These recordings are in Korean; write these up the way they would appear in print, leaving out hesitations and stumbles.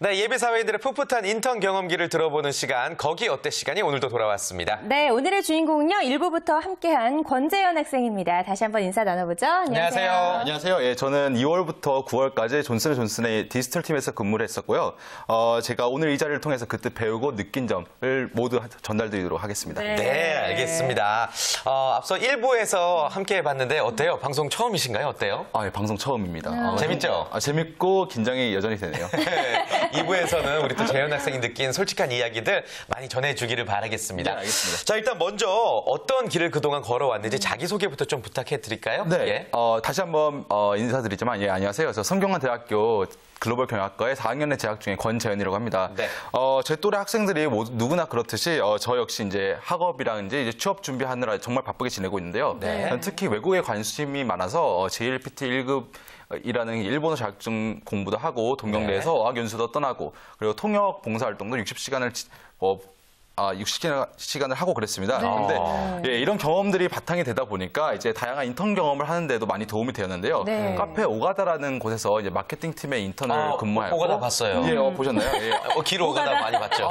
네, 예비사회인들의 풋풋한 인턴 경험기를 들어보는 시간, 거기 어때 시간이 오늘도 돌아왔습니다. 네, 오늘의 주인공은요, 1부부터 함께한 권재현 학생입니다. 다시 한번 인사 나눠보죠. 안녕하세요. 안녕하세요. 예, 저는 2월부터 9월까지 존슨앤존슨의 디지털 팀에서 근무를 했었고요. 제가 오늘 이 자리를 통해서 그때 배우고 느낀 점을 모두 전달드리도록 하겠습니다. 네, 알겠습니다. 앞서 1부에서 함께 해봤는데 어때요? 방송 처음이신가요? 어때요? 예, 방송 처음입니다. 재밌죠? 재밌고 긴장이 여전히 되네요. 2부에서는 우리 또 재현 학생이 느낀 솔직한 이야기들 많이 전해주기를 바라겠습니다. 네, 알겠습니다. 자, 일단 먼저 어떤 길을 그동안 걸어왔는지 자기소개부터 좀 부탁해드릴까요? 네, 예. 다시 한번 인사드리지만, 예, 안녕하세요. 저 성균관대학교 글로벌 경영학과에 4학년에 재학 중인 권재현이라고 합니다. 네. 제 또래 학생들이 누구나 그렇듯이 저 역시 이제 학업이랑 이제 취업 준비하느라 정말 바쁘게 지내고 있는데요. 네. 저는 특히 외국에 관심이 많아서 JLPT 1급 이라는 일본어 자격증 공부도 하고 동경대에서 어학연수도 떠나고 그리고 통역 봉사활동도 60시간을 하고 그랬습니다. 그런데 예, 이런 경험들이 바탕이 되다 보니까 이제 다양한 인턴 경험을 하는데도 많이 도움이 되었는데요. 네. 카페 오가다라는 곳에서 이제 마케팅 팀의 인턴을 근무하고 오가다 봤어요. 예, 보셨나요? 예. 길 오가다 많이 봤죠.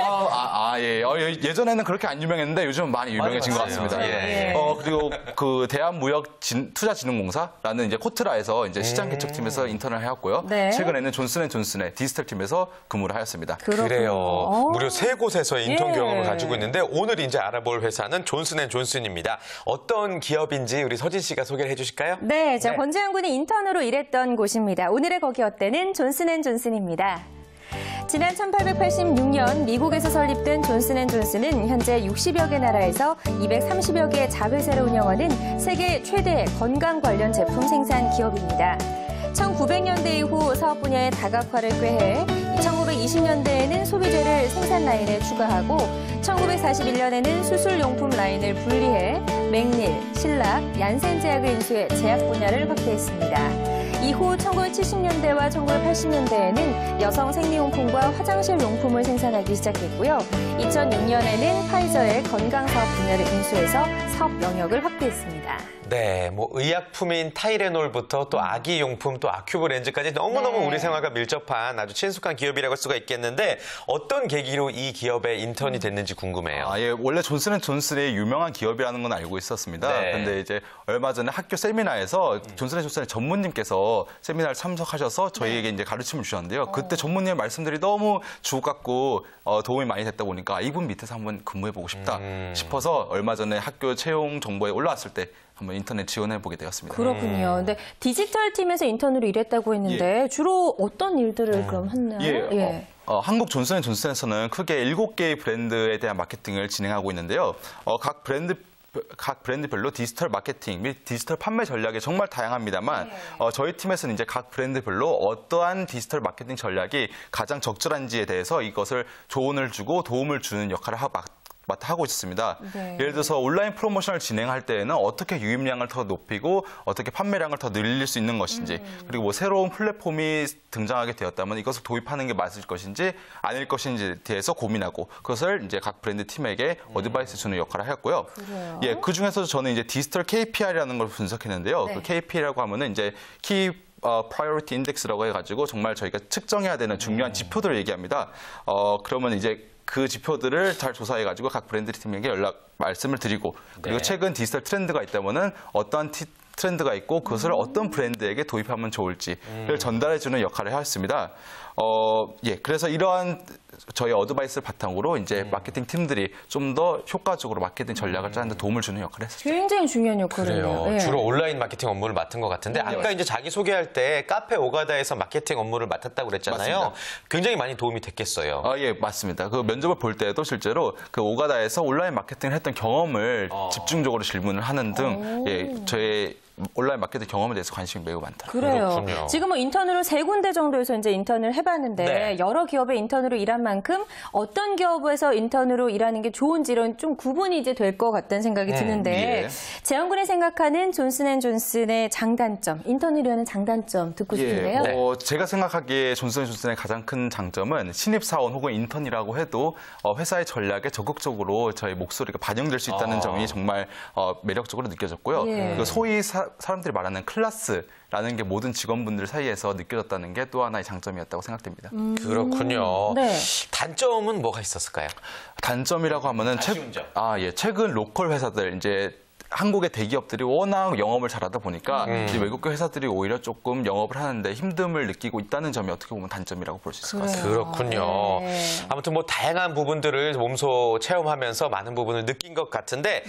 예. 예전에는 그렇게 안 유명했는데 요즘 많이 유명해진 것 같습니다. 예. 그리고 그 대한무역투자진흥공사라는 이제 코트라에서 이제 시장 개척팀에서 인턴을 해왔고요. 네. 최근에는 존슨앤존슨의 디지털 팀에서 근무를 하였습니다. 그래요. 무려 3곳에서 인턴 예. 경험을 가지고 있는데 오늘 이제 알아볼 회사는 존슨앤존슨입니다. 어떤 기업인지 우리 서진 씨가 소개를 해주실까요? 네, 자, 권재현 군이 인턴으로 일했던 곳입니다. 오늘의 거기 어때는 존슨앤존슨입니다. 지난 1886년 미국에서 설립된 존슨앤존슨은 현재 60여 개 나라에서 230여 개의 자회사를 운영하는 세계 최대 건강 관련 제품 생산 기업입니다. 1900년대 이후 사업 분야의 다각화를 꾀해 1920년대에는 소비재를 생산 라인에 추가하고 1941년에는 수술용품 라인을 분리해 맥릴, 신락, 얀센제약을 인수해 제약 분야를 확대했습니다. 이후 1970년대와 1980년대에는 여성 생리용품과 화장실 용품을 생산하기 시작했고요. 2006년에는 파이저의 건강사업 분야를 인수해서 사업 영역을 확대했습니다. 네, 뭐 의약품인 타이레놀부터 또 아기용품, 또 아큐브 렌즈까지 너무너무 우리 생활과 밀접한 아주 친숙한 기업이라고 할 수가 있겠는데 어떤 계기로 이 기업에 인턴이 됐는지 궁금해요. 예, 원래 존슨앤존슨의 유명한 기업이라는 건 알고 있었습니다. 네. 근데 이제 얼마 전에 학교 세미나에서 존슨앤존슨의 전무님께서 세미나를 참석하셔서 저희에게 이제 가르침을 주셨는데요. 그때 전무님의 말씀들이 너무 주옥 같고 도움이 많이 됐다 보니까 이분 밑에서 한번 근무해보고 싶다 싶어서 얼마 전에 학교 채용 정보에 올라왔을 때 한번 인터넷 지원해보게 되었습니다. 그렇군요. 근데 디지털 팀에서 인턴으로 일했다고 했는데 주로 어떤 일들을 그럼 했나요? 한국 존슨앤존슨에서는 크게 7개의 브랜드에 대한 마케팅을 진행하고 있는데요. 각 브랜드별로 디지털 마케팅 및 디지털 판매 전략이 정말 다양합니다만 저희 팀에서는 이제 각 브랜드별로 어떠한 디지털 마케팅 전략이 가장 적절한지에 대해서 이것을 조언을 주고 도움을 주는 역할을 하고 있습니다. 네. 예를 들어서 온라인 프로모션을 진행할 때에는 어떻게 유입량을 더 높이고 어떻게 판매량을 더 늘릴 수 있는 것인지 그리고 뭐 새로운 플랫폼이 등장하게 되었다면 이것을 도입하는 게 맞을 것인지 아닐 것인지에 대해서 고민하고 그것을 이제 각 브랜드 팀에게 어드바이스 주는 역할을 하였고요. 그래요? 예, 그 중에서 저는 이제 디지털 KPI라는 걸 분석했는데요. 네. 그 KPI라고 하면은 이제 Priority Index라고 해가지고 정말 저희가 측정해야 되는 중요한 지표들을 얘기합니다. 그러면 이제 그 지표들을 잘 조사해가지고 각 브랜드 팀에게 말씀을 드리고 그리고 최근 디지털 트렌드가 있다면은 어떠한 트렌드가 있고 그것을 어떤 브랜드에게 도입하면 좋을지를 전달해주는 역할을 하였습니다. 그래서 이러한 저희 어드바이스를 바탕으로 이제 마케팅 팀들이 좀 더 효과적으로 마케팅 전략을 짜는 데 도움을 주는 역할을 했었죠. 굉장히 중요한 역할이네요. 그래요. 주로 온라인 마케팅 업무를 맡은 것 같은데 아까 이제 자기 소개할 때 카페 오가다에서 마케팅 업무를 맡았다고 그랬잖아요. 맞습니다. 굉장히 많이 도움이 됐겠어요. 예, 맞습니다. 그 면접을 볼 때도 실제로 그 오가다에서 온라인 마케팅을 했던 경험을 집중적으로 질문을 하는 등 저의 온라인 마케팅 경험에 대해서 관심이 매우 많다. 그래요. 그렇군요. 지금 뭐 인턴으로 3군데 정도에서 이제 인턴을 해봤는데 네. 여러 기업의 인턴으로 일한 만큼 어떤 기업에서 인턴으로 일하는 게 좋은지 이런 좀 구분이 이제 될 것 같다는 생각이 드는데 재현 군이 생각하는 존슨앤존슨의 장단점, 인턴으로 하는 장단점 듣고 싶은데요. 제가 생각하기에 존슨앤존슨의 가장 큰 장점은 신입사원 혹은 인턴이라고 해도 회사의 전략에 적극적으로 저희 목소리가 반영될 수 있다는 점이 정말 매력적으로 느껴졌고요. 그 소위 사람들이 말하는 클래스라는 게 모든 직원분들 사이에서 느껴졌다는 게 또 하나의 장점이었다고 생각됩니다. 그렇군요. 네. 단점은 뭐가 있었을까요? 단점이라고 하면은 아쉬운 점. 최근 로컬 회사들 이제 한국의 대기업들이 워낙 영업을 잘하다 보니까 이제 외국계 회사들이 오히려 조금 영업을 하는데 힘듦을 느끼고 있다는 점이 어떻게 보면 단점이라고 볼 수 있을 것 같습니다. 그렇군요. 네. 아무튼 뭐 다양한 부분들을 몸소 체험하면서 많은 부분을 느낀 것 같은데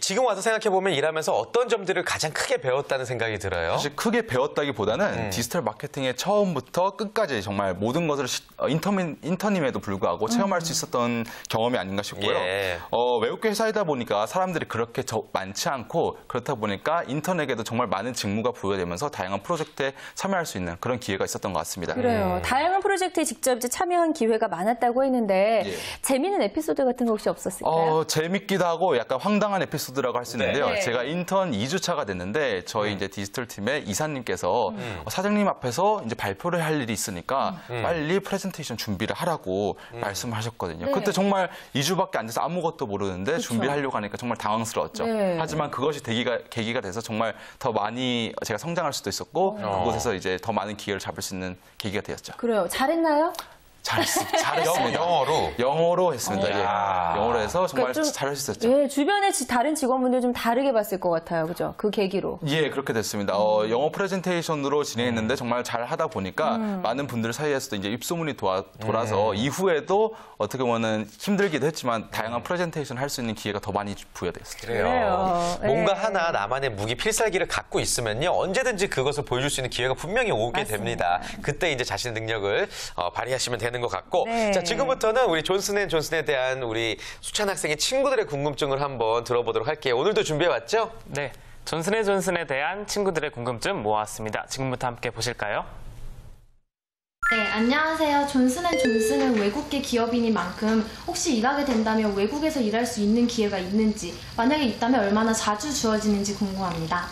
지금 와서 생각해보면 일하면서 어떤 점들을 가장 크게 배웠다는 생각이 들어요? 사실 크게 배웠다기보다는 디지털 마케팅의 처음부터 끝까지 정말 모든 것을 인턴임에도 불구하고 체험할 수 있었던 경험이 아닌가 싶고요. 예. 외국계 회사이다 보니까 사람들이 그렇게 많지 않고 그렇다 보니까 인턴에게도 정말 많은 직무가 부여되면서 다양한 프로젝트에 참여할 수 있는 그런 기회가 있었던 것 같습니다. 그래요. 다양한 프로젝트에 직접 이제 참여한 기회가 많았다고 했는데 예. 재미있는 에피소드 같은 거 혹시 없었을까요? 재밌기도 하고 약간 황당한 에피소드라고 할 수 있는데요. 네. 제가 인턴 2주차가 됐는데 저희 이제 디지털 팀의 이사님께서 사장님 앞에서 이제 발표를 할 일이 있으니까 빨리 프레젠테이션 준비를 하라고 말씀하셨거든요. 네. 그때 정말 2주밖에 안 돼서 아무것도 모르는데 준비를 하려고 하니까 정말 당황스러웠죠. 네. 하지만 그것이 계기가 돼서 정말 더 많이 제가 성장할 수도 있었고 그곳에서 이제 더 많은 기회를 잡을 수 있는 계기가 되었죠. 그래요. 잘했나요? 잘했습니다. 영어로? 영어로 했습니다. 야. 예. 영어로 해서 정말 그러니까 좀, 잘할 수 있었죠. 예, 주변의 다른 직원분들 좀 다르게 봤을 것 같아요. 그죠? 그 계기로. 예, 그렇게 됐습니다. 영어 프레젠테이션으로 진행했는데 정말 잘 하다 보니까 많은 분들 사이에서도 이제 입소문이 돌아서 이후에도 어떻게 보면 힘들기도 했지만 다양한 프레젠테이션 할 수 있는 기회가 더 많이 부여됐어요. 그래요. 뭔가 네. 하나 나만의 무기 필살기를 갖고 있으면요. 언제든지 그것을 보여줄 수 있는 기회가 분명히 오게 맞습니다. 됩니다. 그때 이제 자신의 능력을 발휘하시면 되는 것 같고. 네. 자, 지금부터는 우리 존슨앤존슨에 대한 우리 수찬 학생의 친구들의 궁금증을 한번 들어보도록 할게요. 오늘도 준비해왔죠? 네, 존슨앤존슨에 대한 친구들의 궁금증 모아왔습니다. 지금부터 함께 보실까요? 네, 안녕하세요. 존슨앤존슨은 외국계 기업이니 만큼 혹시 일하게 된다면 외국에서 일할 수 있는 기회가 있는지, 만약에 있다면 얼마나 자주 주어지는지 궁금합니다.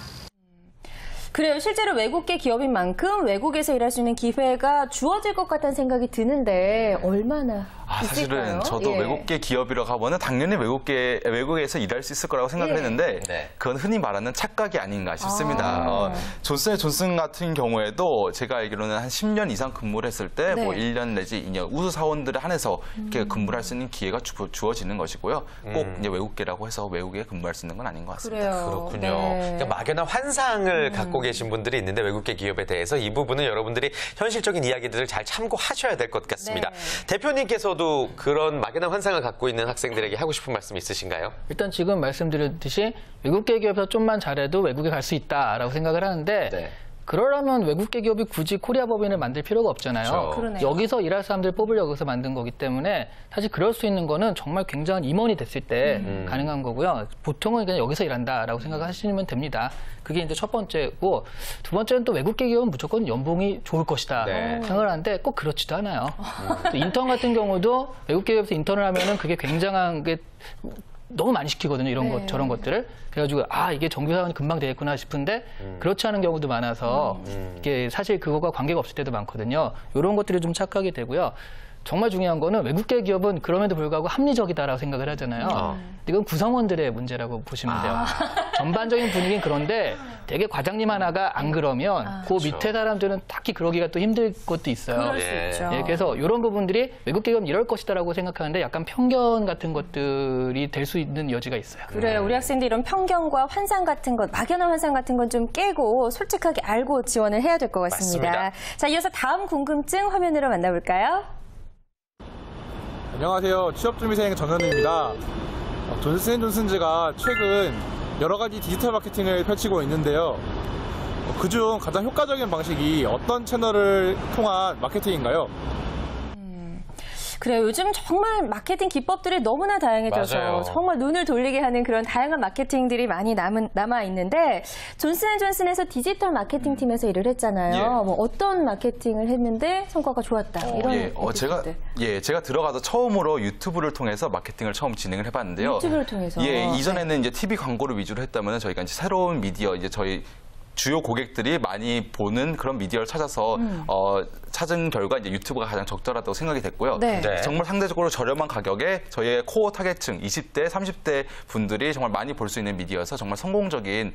그래요. 실제로 외국계 기업인 만큼 외국에서 일할 수 있는 기회가 주어질 것 같다는 생각이 드는데 얼마나 사실은 있을까요? 저도 예. 외국계 기업이라고 하면은 당연히 외국에서 일할 수 있을 거라고 생각을 예. 했는데 네. 그건 흔히 말하는 착각이 아닌가 싶습니다. 존슨 같은 경우에도 제가 알기로는 한 10년 이상 근무를 했을 때 네. 뭐 1년 내지 2년 우수 사원들에 한해서 이렇게 근무를 할 수 있는 기회가 주어지는 것이고요. 꼭 이제 외국계라고 해서 외국에 근무할 수 있는 건 아닌 것 같습니다. 그래요. 그렇군요. 네. 그러니까 막연한 환상을 갖고 계신 분들이 있는데 외국계 기업에 대해서 이 부분은 여러분들이 현실적인 이야기들을 잘 참고하셔야 될 것 같습니다. 네. 대표님께서도 그런 막연한 환상을 갖고 있는 학생들에게 하고 싶은 말씀 있으신가요? 일단 지금 말씀드렸듯이 외국계 기업에서 좀만 잘해도 외국에 갈 수 있다라고 생각을 하는데 네. 그러려면 외국계 기업이 굳이 코리아 법인을 만들 필요가 없잖아요. 그렇죠. 그러네요. 여기서 일할 사람들 뽑으려고 해서 만든 거기 때문에 사실 그럴 수 있는 거는 정말 굉장한 임원이 됐을 때 가능한 거고요. 보통은 그냥 여기서 일한다라고 생각하시면 됩니다. 그게 이제 첫 번째고 두 번째는 또 외국계 기업은 무조건 연봉이 좋을 것이다 네. 생각을 하는데 꼭 그렇지도 않아요. 또 인턴 같은 경우도 외국계 기업에서 인턴을 하면은 그게 굉장한 게 너무 많이 시키거든요. 이런 것, 저런 것들을. 그래가지고, 이게 정규사원이 금방 되겠구나 싶은데, 그렇지 않은 경우도 많아서, 이게 사실 그거가 관계가 없을 때도 많거든요. 이런 것들이 좀 착각이 되고요. 정말 중요한 거는 외국계 기업은 그럼에도 불구하고 합리적이다라고 생각을 하잖아요. 이건 구성원들의 문제라고 보시면 돼요. 전반적인 분위기는 그런데 되게 과장님 하나가 안 그러면 그 밑에 사람들은 딱히 그러기가 또 힘들 것도 있어요. 그럴 예. 수 있죠. 예, 그래서 이런 부분들이 외국계 기업은 이럴 것이다라고 생각하는데 약간 편견 같은 것들이 될 수 있는 여지가 있어요. 그래요. 우리 학생들 이런 편견과 환상 같은 것, 막연한 환상 같은 건 좀 깨고 솔직하게 알고 지원을 해야 될 것 같습니다. 맞습니다. 자, 이어서 다음 궁금증 화면으로 만나볼까요? 안녕하세요. 취업준비생 정현우입니다. 존슨앤존슨즈가 최근 여러 가지 디지털 마케팅을 펼치고 있는데요. 그중 가장 효과적인 방식이 어떤 채널을 통한 마케팅인가요? 그래요. 요즘 정말 마케팅 기법들이 너무나 다양해져서 맞아요. 정말 눈을 돌리게 하는 그런 다양한 마케팅들이 많이 남아 있는데 존슨앤존슨에서 디지털 마케팅 팀에서 일을 했잖아요. 예. 뭐 어떤 마케팅을 했는데 성과가 좋았다. 이런 에피소드들. 제가 들어가서 처음으로 유튜브를 통해서 마케팅을 처음 진행을 해봤는데요. 유튜브를 통해서. 이전에는 이제 TV 광고를 위주로 했다면 저희가 이제 새로운 미디어, 이제 저희 주요 고객들이 많이 보는 그런 미디어를 찾아서 찾은 결과 이제 유튜브가 가장 적절하다고 생각이 됐고요. 네. 네. 정말 상대적으로 저렴한 가격에 저희의 코어 타겟층 20대, 30대 분들이 정말 많이 볼 수 있는 미디어여서 정말 성공적인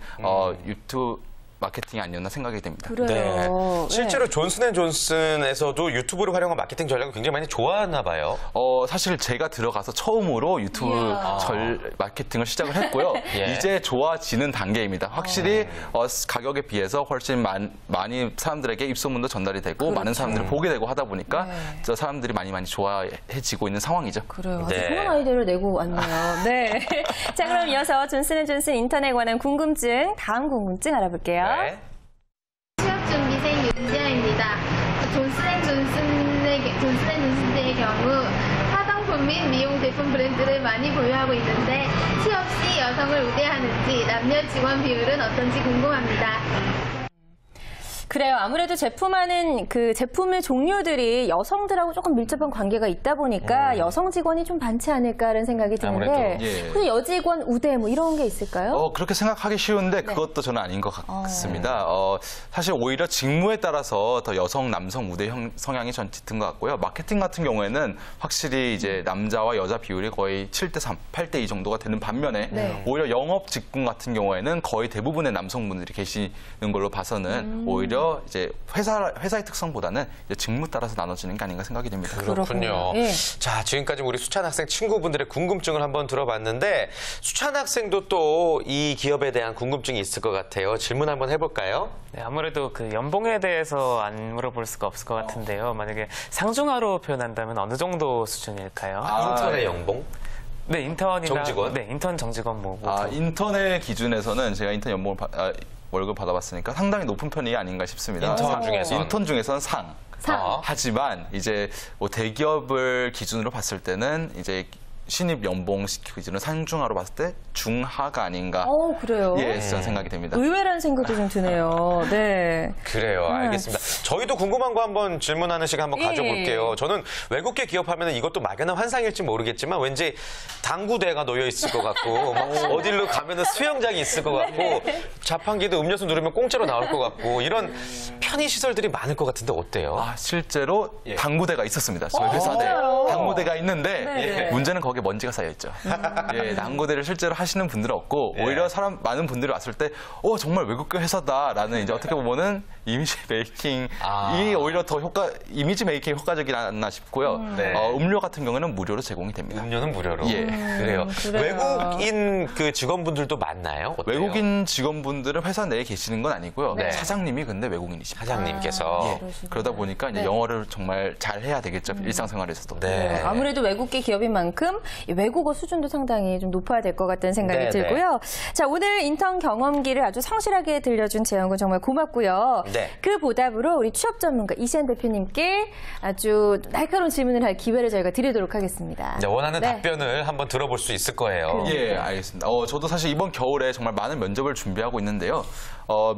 유튜브 마케팅이 아니었나 생각이 됩니다. 그래요. 실제로 존슨앤존슨에서도 유튜브를 활용한 마케팅 전략을 굉장히 많이 좋아하나 봐요. 사실 제가 들어가서 처음으로 유튜브 마케팅을 시작을 했고요. 예. 이제 좋아지는 단계입니다. 확실히 가격에 비해서 훨씬 많이 사람들에게 입소문도 전달이 되고 많은 사람들이 보게 되고 하다 보니까 저 사람들이 많이 좋아해지고 있는 상황이죠. 그래요. 아주 네. 좋은 아이디어를 내고 왔네요. 네. 자, 그럼 이어서 존슨앤존슨 인턴에 관한 궁금증, 다음 궁금증 알아볼게요. 네. 취업준비생 윤지아입니다. 존슨앤존슨의 경우 화장품 및 미용 제품 브랜드를 많이 보유하고 있는데 취업 시 여성을 우대하는지 남녀 직원 비율은 어떤지 궁금합니다. 그래요. 아무래도 제품하는 그 제품의 종류들이 여성들하고 조금 밀접한 관계가 있다 보니까 여성 직원이 좀 많지 않을까라는 생각이 드는데 아무래도, 예. 혹시 여직원 우대 뭐 이런 게 있을까요? 그렇게 생각하기 쉬운데 그것도 저는 아닌 것 같습니다. 사실 오히려 직무에 따라서 더 여성, 남성 우대 성향이 전 짙은 것 같고요. 마케팅 같은 경우에는 확실히 이제 남자와 여자 비율이 거의 7대3, 8대2 정도가 되는 반면에 오히려 영업 직군 같은 경우에는 거의 대부분의 남성분들이 계시는 걸로 봐서는 오히려 이제 회사의 특성보다는 이제 직무 따라서 나눠지는 게 아닌가 생각이 됩니다. 그렇군요. 예. 자, 지금까지 우리 수찬 학생 친구분들의 궁금증을 한번 들어봤는데 수찬 학생도 또 이 기업에 대한 궁금증이 있을 것 같아요. 질문 한번 해볼까요? 네, 아무래도 그 연봉에 대해서 안 물어볼 수가 없을 것 같은데요. 만약에 상중하로 표현한다면 어느 정도 수준일까요? 인턴의 연봉? 네, 인턴이나 정직원? 네, 인턴 정직원 뭐. 인턴의 기준에서는 제가 인턴 연봉을 월급 받아봤으니까 상당히 높은 편이 아닌가 싶습니다. 인턴 중에서는 상. 하지만 이제 뭐 대기업을 기준으로 봤을 때는 이제 신입 연봉 기준으로 상중하로 봤을 때 중하가 아닌가. 그래요. 예, 저는 생각이 됩니다. 의외라는 생각도 좀 드네요. 네. 그래요. 알겠습니다. 저희도 궁금한 거 한번 질문하는 시간 한번 가져볼게요. 저는 외국계 기업하면 이것도 막연한 환상일지 모르겠지만 왠지 당구대가 놓여 있을 것 같고 막 어디로 가면은 수영장이 있을 것 같고 자판기도 음료수 누르면 공짜로 나올 것 같고 이런 편의 시설들이 많을 것 같은데 어때요? 실제로 당구대가 있었습니다. 저희 회사 내 당구대가 있는데 문제는 거기에 먼지가 쌓여 있죠. 예, 당구대를 실제로 하시는 분들은 없고 오히려 많은 분들이 왔을 때 정말 외국계 회사다라는 이제 어떻게 보면은 이미지 메이킹이 오히려 더 이미지 메이킹이 효과적이지 않나 싶고요. 음료 같은 경우는 무료로 제공이 됩니다. 음료는 무료로. 예. 그래요. 외국인 그 직원분들도 많나요? 어때요? 외국인 직원분들은 회사 내에 계시는 건 아니고요. 사장님이 근데 외국인이십니다. 사장님께서. 그러다 보니까 이제 영어를 정말 잘 해야 되겠죠. 일상생활에서도. 네. 아무래도 외국계 기업인 만큼 외국어 수준도 상당히 좀 높아야 될 것 같다는 생각이 들고요. 자, 오늘 인턴 경험기를 아주 성실하게 들려준 재영군 정말 고맙고요. 네. 그 보답으로 우리 취업 전문가 이시안 대표님께 아주 날카로운 질문을 할 기회를 저희가 드리도록 하겠습니다. 네, 원하는 답변을 한번 들어볼 수 있을 거예요. 예, 알겠습니다. 저도 사실 이번 겨울에 정말 많은 면접을 준비하고 있는데요.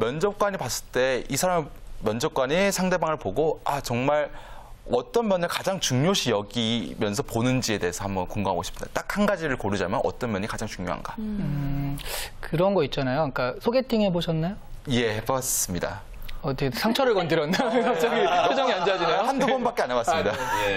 면접관이 봤을 때 이 사람 면접관이 상대방을 보고 정말 어떤 면을 가장 중요시 여기면서 보는지에 대해서 한번 궁금하고 싶습니다. 딱 한 가지를 고르자면 어떤 면이 가장 중요한가? 그런 거 있잖아요. 그러니까 소개팅 해보셨나요? 예, 해봤습니다. 어떻게 상처를 건드렸나? 갑자기 표정이 안 좋아지네요. 한두 번밖에 안 해봤습니다.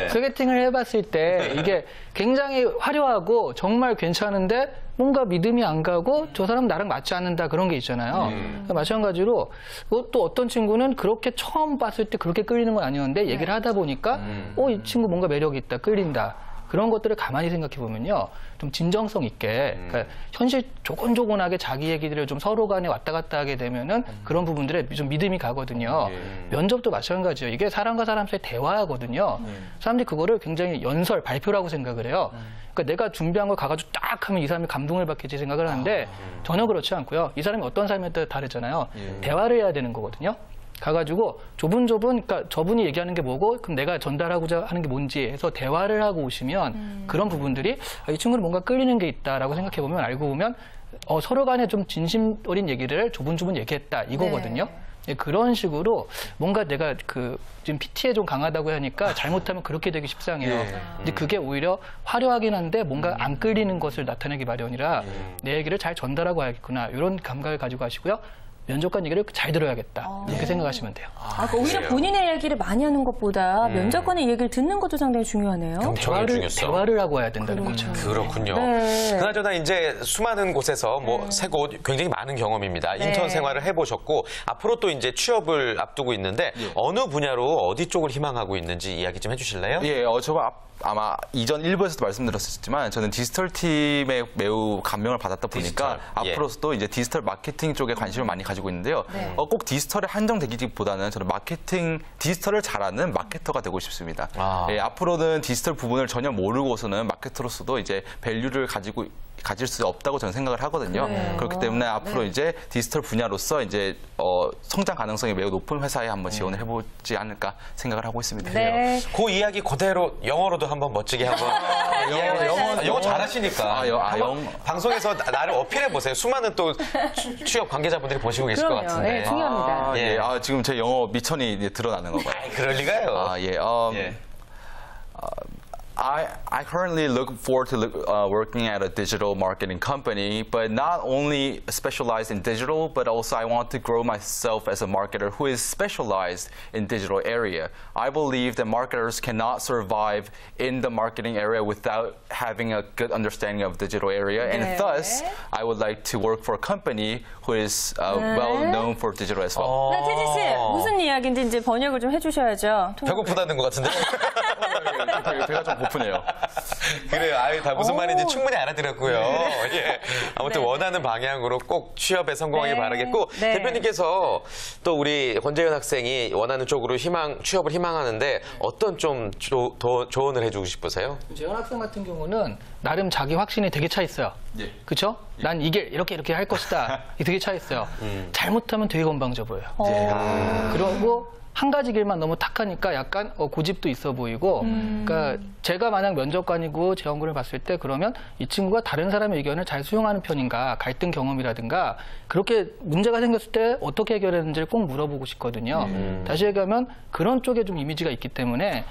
소개팅을 해봤을 때 이게 굉장히 화려하고 정말 괜찮은데 뭔가 믿음이 안 가고 저 사람 나랑 맞지 않는다 그런 게 있잖아요. 마찬가지로 또 어떤 친구는 그렇게 처음 봤을 때 그렇게 끌리는 건 아니었는데 얘기를 하다 보니까 이 친구 뭔가 매력이 있다, 끌린다. 그런 것들을 가만히 생각해 보면요. 좀 진정성 있게 그러니까 현실 조곤조곤하게 자기 얘기들을 좀 서로 간에 왔다 갔다 하게 되면은 그런 부분들에 좀 믿음이 가거든요. 면접도 마찬가지예요. 이게 사람과 사람 사이의 대화거든요. 사람들이 그거를 굉장히 연설, 발표라고 생각을 해요. 그러니까 내가 준비한 걸 가가지고 딱 하면 이 사람이 감동을 받겠지 생각을 하는데 전혀 그렇지 않고요. 이 사람이 어떤 사람에 따라 다르잖아요. 대화를 해야 되는 거거든요. 가가지고 그러니까 저분이 얘기하는 게 뭐고 그럼 내가 전달하고자 하는 게 뭔지 해서 대화를 하고 오시면 그런 부분들이 이 친구는 뭔가 끌리는 게 있다라고 생각해 보면 알고 보면 서로 간에 좀 진심 어린 얘기를 조분조분 얘기했다 이거거든요. 네, 그런 식으로 뭔가 내가 지금 PT에 좀 강하다고 하니까 잘못하면 그렇게 되기 십상해요. 근데 그게 오히려 화려하긴 한데 뭔가 안 끌리는 것을 나타내기 마련이라 내 얘기를 잘 전달하고 해야겠구나 이런 감각을 가지고 가시고요. 면접관 얘기를 잘 들어야겠다. 이렇게 생각하시면 돼요. 오히려 그래요. 본인의 이야기를 많이 하는 것보다 면접관의 얘기를 듣는 것도 상당히 중요하네요. 경청이 중요했어. 대화를 하고 와야 된다는 거죠. 그렇군요. 네. 그나저나 이제 수많은 곳에서 뭐 새 곳 굉장히 많은 경험입니다. 네. 인턴 생활을 해보셨고 앞으로 또 이제 취업을 앞두고 있는데 어느 분야로 어디 쪽을 희망하고 있는지 이야기 좀 해주실래요? 예, 저가 아마 이전 일부에서도 말씀드렸었지만 저는 디지털 팀에 매우 감명을 받았다 보니까 디지털, 예. 앞으로도 이제 디지털 마케팅 쪽에 관심을 많이 가지고 있는데요. 꼭 디지털에 한정되기보다는 저는 디지털을 잘하는 마케터가 되고 싶습니다. 예, 앞으로는 디지털 부분을 전혀 모르고서는 마케터로서도 이제 밸류를 가질 수 없다고 저는 생각을 하거든요. 그렇기 때문에 앞으로 이제 디지털 분야로서 이제 성장 가능성이 매우 높은 회사에 한번 지원을 해보지 않을까 생각을 하고 있습니다. 네. 그 이야기 그대로 영어로도 한번 멋지게 한번 영어 잘하시니까 방송에서 나를 어필해 보세요. 수많은 또 취업 관계자분들이 보시고 계실 것 그럼요. 같은데. 네, 중요합니다. 예. 지금 제 영어 미천이 이제 드러나는 건가요? 그럴 리가요. I currently look forward to working at a digital marketing company, but not only specialized in digital, but also I want to grow myself as a marketer who is specialized in digital area. I believe that marketers cannot survive in the marketing area without having a good understanding of digital area, and thus I would like to work for a company who is well known for digital as well. 네, 태진 씨 무슨 이야기인지 이제 번역을 좀 해주셔야죠. 배고프다는 것 같은데. 배가 좀 고프네요. 그래요. 다 무슨 말인지 충분히 알아들었고요. 예. 아무튼 원하는 방향으로 꼭 취업에 성공하길 바라겠고 대표님께서 또 우리 권재현 학생이 원하는 쪽으로 취업을 희망하는데 어떤 좀 더 조언을 해주고 싶으세요? 재현 학생 같은 경우는 나름 자기 확신이 되게 차 있어요. 그렇죠? 난 이게 이렇게 할 것이다. 이게 되게 차 있어요. 잘못하면 되게 건방져 보여요. 그리고 한 가지 길만 너무 탁하니까 약간 고집도 있어 보이고 그러니까 제가 만약 면접관이고 재원군을 봤을 때 그러면 이 친구가 다른 사람의 의견을 잘 수용하는 편인가 갈등 경험이라든가 그렇게 문제가 생겼을 때 어떻게 해결했는지를 꼭 물어보고 싶거든요. 다시 얘기하면 그런 쪽에 좀 이미지가 있기 때문에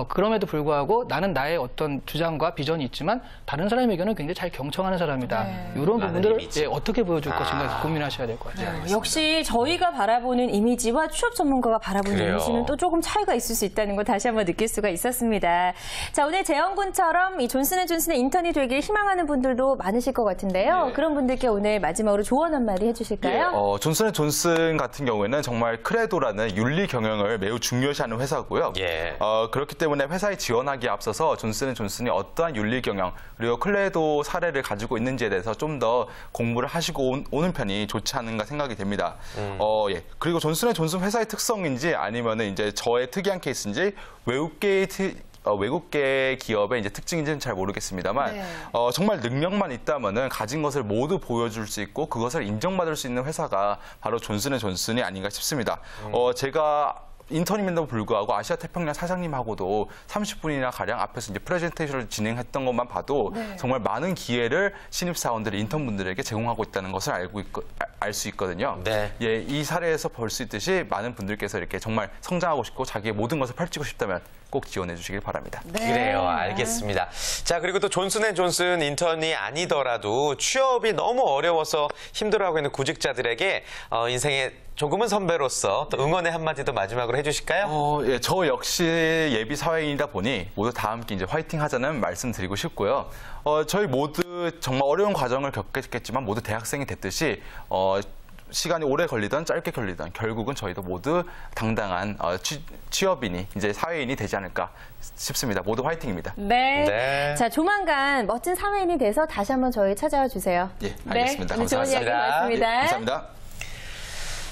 그럼에도 불구하고 나는 나의 어떤 주장과 비전이 있지만 다른 사람의 의견을 굉장히 잘 경청하는 사람이다. 이런 부분들을 어떻게 보여줄 것인가 고민하셔야 될 것 같아요. 역시 저희가 바라보는 이미지와 취업 전문가가 바라보는 이미지는 또 조금 차이가 있을 수 있다는 걸 다시 한번 느낄 수가 있었습니다. 자, 오늘 재원군처럼 이 존슨앤존슨의 인턴이 되길 희망하는 분들도 많으실 것 같은데요. 그런 분들께 오늘 마지막으로 조언 한마디 해주실까요? 존슨앤존슨 같은 경우에는 정말 크레도라는 윤리 경영을 매우 중요시하는 회사고요. 그렇기 때문에 회사에 지원하기에 앞서서 존슨앤존슨이 어떠한 윤리 경영 그리고 크레도 사례를 가지고 있는지에 대해서 좀 더 공부를 하시고 오는 편이 좋지 않은가 생각이 됩니다. 그리고 존슨앤존슨 회사의 특성인지 아니면은 이제 저의 특이한 케이스인지 외국계 기업의 이제 특징인지는 잘 모르겠습니다만 정말 능력만 있다면은 가진 것을 모두 보여줄 수 있고 그것을 인정받을 수 있는 회사가 바로 존슨앤존슨이 아닌가 싶습니다. 제가 인턴임에도 불구하고 아시아 태평양 사장님하고도 30분이나 가량 앞에서 이제 프레젠테이션을 진행했던 것만 봐도 정말 많은 기회를 신입사원들이 인턴분들에게 제공하고 있다는 것을 알 수 있거든요. 이 사례에서 볼 수 있듯이 많은 분들께서 이렇게 정말 성장하고 싶고 자기의 모든 것을 펼치고 싶다면 꼭 지원해 주시길 바랍니다. 그래요. 알겠습니다. 자, 그리고 또 존슨앤존슨 인턴이 아니더라도 취업이 너무 어려워서 힘들어하고 있는 구직자들에게 인생의 조금은 선배로서 또 응원의 한마디도 마지막으로 해주실까요? 저 역시 예비 사회인이다 보니 모두 다 함께 이제 화이팅 하자는 말씀드리고 싶고요. 저희 모두 정말 어려운 과정을 겪겠지만 모두 대학생이 됐듯이 시간이 오래 걸리든 짧게 걸리든 결국은 저희도 모두 당당한 취업인이 이제 사회인이 되지 않을까 싶습니다. 모두 화이팅입니다. 자, 조만간 멋진 사회인이 돼서 다시 한번 저희 찾아와 주세요. 알겠습니다. 오늘 좋은 이야기 고맙습니다. 감사합니다.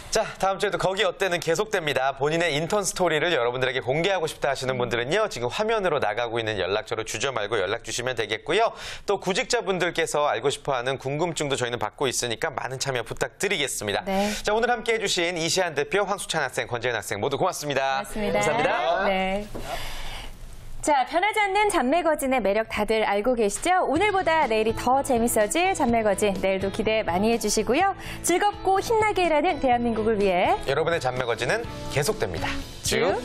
자, 다음 주에도 거기 어때는 계속됩니다. 본인의 인턴 스토리를 여러분들에게 공개하고 싶다 하시는 분들은요. 지금 화면으로 나가고 있는 연락처로 주저 말고 연락 주시면 되겠고요. 또 구직자분들께서 알고 싶어하는 궁금증도 저희는 받고 있으니까 많은 참여 부탁드리겠습니다. 자, 오늘 함께해 주신 이시안 대표, 황수찬 학생, 권재현 학생 모두 고맙습니다. 감사합니다. 자, 변하지 않는 잡매거진의 매력 다들 알고 계시죠? 오늘보다 내일이 더 재밌어질 잡매거진 내일도 기대 많이 해주시고요. 즐겁고 힘나게 일하는 대한민국을 위해 여러분의 잡매거진은 계속됩니다. 쭉.